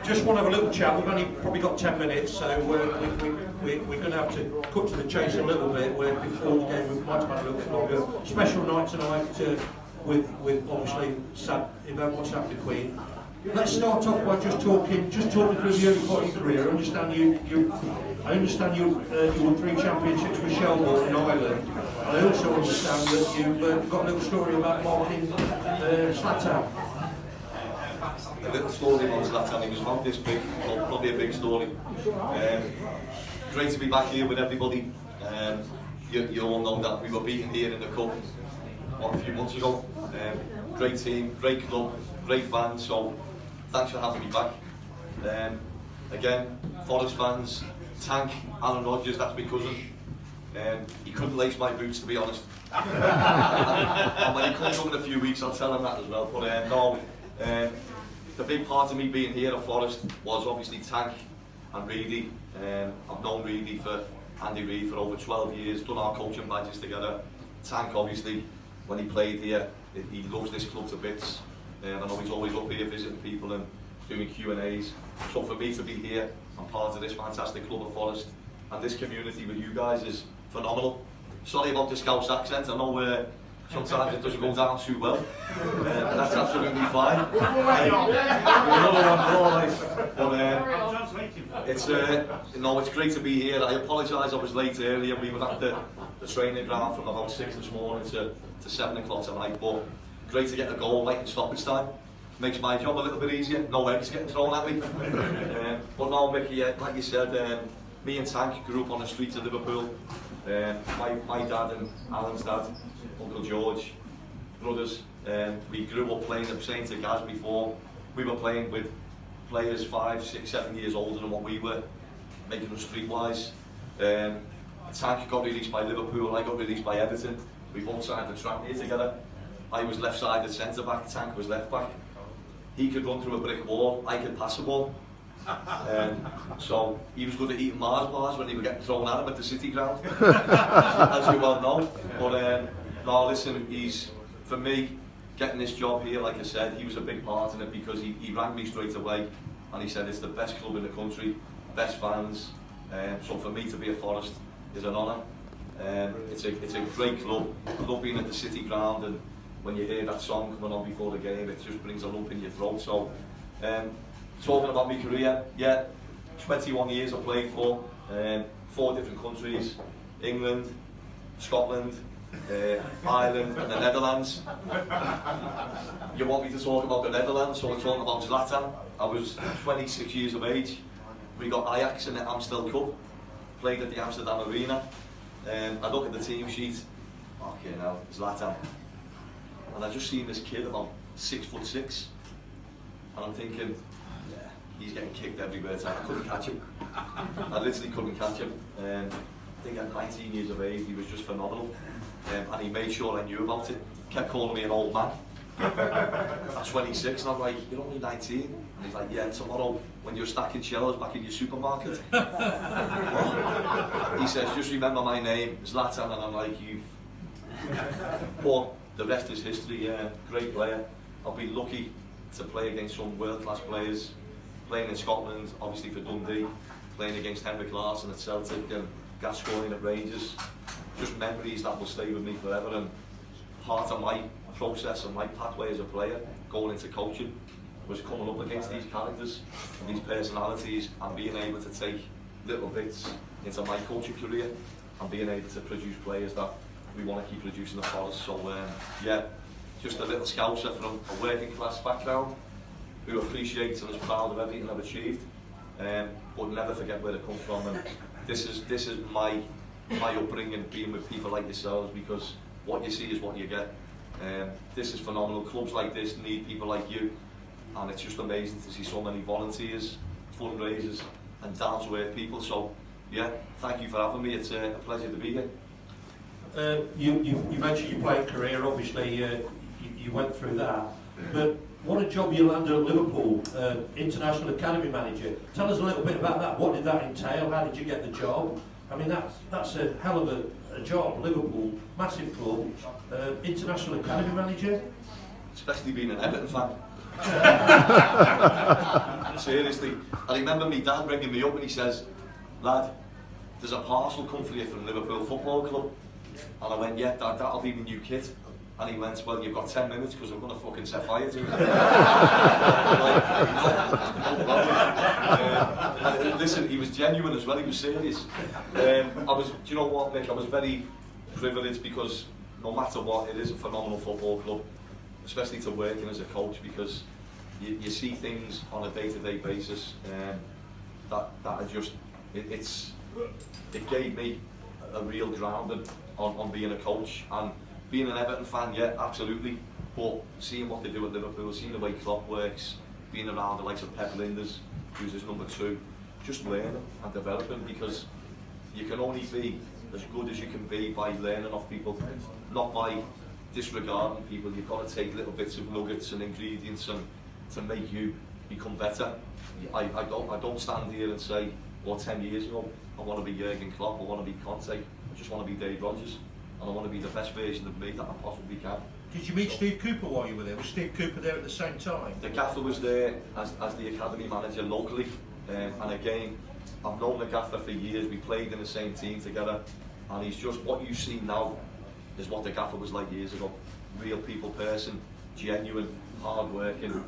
just want to have a little chat. We've only probably got 10 minutes, so we're going to have to cut to the chase a little bit. Before the game, we might have had a little bit longer. Special night tonight with obviously sad event what's happened to Queen. Let's start off by just talking through the early part of your career. I understand you won 3 championships with Shelbourne in Ireland. I also understand that you've got a little story about marking Zlatan. A little story about Zlatan. He was not this big, well, probably a big story. Great to be back here with everybody. You all know that we were beaten here in the cup a few months ago. Great team, great club, great fans. So thanks for having me back. Again, Forest fans, Tank, Alan Rodgers, that's my cousin. He couldn't lace my boots, to be honest. And when he comes up in a few weeks, I'll tell him that as well. But no, the big part of me being here at Forest was obviously Tank and Reedy. I've known Reedy Andy Reid for over 12 years, done our coaching badges together. Tank, obviously, when he played here, he loves this club to bits. I know he's always up here visiting people and doing Q&As. So for me to be here, I'm part of this fantastic club of Forest, and this community with you guys is phenomenal. Sorry about the Scouse accent, I know sometimes it doesn't go down too well, but that's absolutely fine. Another one, alright. But it's great to be here. I apologise I was late earlier. We were at the training ground from about 6 this morning to 7 o'clock tonight, but great to get a goal right in stoppage time. Makes my job a little bit easier, no eggs getting thrown at me. But no, Mickey, like you said, me and Tank grew up on the streets of Liverpool. My dad and Alan's dad, Uncle George, brothers, we grew up playing at St. Gaz before. We were playing with players 5, 6, 7 years older than what we were, making them streetwise. Tank got released by Liverpool, I got released by Everton. We both signed the trap here together. I was left-sided centre-back, Tank was left-back. He could run through a brick wall, I could pass a ball. So he was good at eating Mars bars when they were getting thrown at him at the City ground, as you well know. But no, listen, for me, getting this job here, like I said, he was a big part in it because he rang me straight away and he said it's the best club in the country, best fans. So for me to be a Forest is an honour. It's a great club. I love being at the City ground, and when you hear that song coming on before the game, it just brings a lump in your throat. So, talking about my career, yeah, 21 years I played for, 4 different countries, England, Scotland, Ireland and the Netherlands. You want me to talk about the Netherlands, so I'm talking about Zlatan. I was 26 years of age. We got Ajax in the Amstel Cup, played at the Amsterdam Arena. I look at the team sheet, okay now, Zlatan. And I just seen this kid about 6'6", and I'm thinking, yeah, he's getting kicked everywhere. I couldn't catch him. I literally couldn't catch him. I think at 19 years of age, he was just phenomenal. And he made sure I knew about it. Kept calling me an old man. At 26, and I'm like, you're only 19. And he's like, yeah, tomorrow when you're stacking shelves back in your supermarket. He says, just remember my name, Zlatan, and I'm like, you. But the rest is history. Great player. I've been lucky to play against some world-class players. Playing in Scotland, obviously for Dundee. Playing against Henrik Larsson at Celtic and Gascoigne at Rangers. Just memories that will stay with me forever, and part of my process and my pathway as a player going into coaching was coming up against these characters and these personalities and being able to take little bits into my coaching career and being able to produce players that we want to keep producing at Forest. So yeah, just a little scouser from a working class background who appreciates and is proud of everything I've achieved, but never forget where it comes from. And this is my upbringing, being with people like yourselves, because what you see is what you get. This is phenomenal. Clubs like this need people like you, and it's just amazing to see so many volunteers, fundraisers and down to earth people. So yeah, thank you for having me. It's a pleasure to be here. You mentioned your playing career, obviously you went through that, but what a job you landed at Liverpool, International Academy Manager. Tell us a little bit about that. What did that entail? How did you get the job? I mean, that's a hell of a job. Liverpool, massive club, International Academy Manager. Especially being an Everton fan. Seriously. I remember my dad ringing me up and he says, lad, there's a parcel come for you from Liverpool Football Club. And I went, yeah, Dad, that'll be my new kit. And he went, well, you've got 10 minutes because I'm going to fucking set fire to it. Listen, he was genuine as well, he was serious. Do you know what, Mick, I was very privileged because no matter what, it is a phenomenal football club, especially to working as a coach, because you see things on a day-to-day basis that are just, it gave me a real grounding on being a coach. And being an Everton fan, yeah, absolutely, but seeing what they do at Liverpool, seeing the way Klopp works, being around the likes of Pep Linders, who's his number 2, just learning and developing, because you can only be as good as you can be by learning off people, not by disregarding people. You've got to take little bits of nuggets and ingredients and to make you become better. I don't stand here and say, well, 10 years ago, I want to be Jurgen Klopp, I want to be Conte, I just want to be Dave Rodgers, and I want to be the best version of me that I possibly can. Did you meet Steve Cooper while you were there? Was Steve Cooper there at the same time? The gaffer was there as the academy manager locally, and again, I've known the gaffer for years. We played in the same team together, and he's just, what you see now is what the gaffer was like years ago. Real people person, genuine, hard working.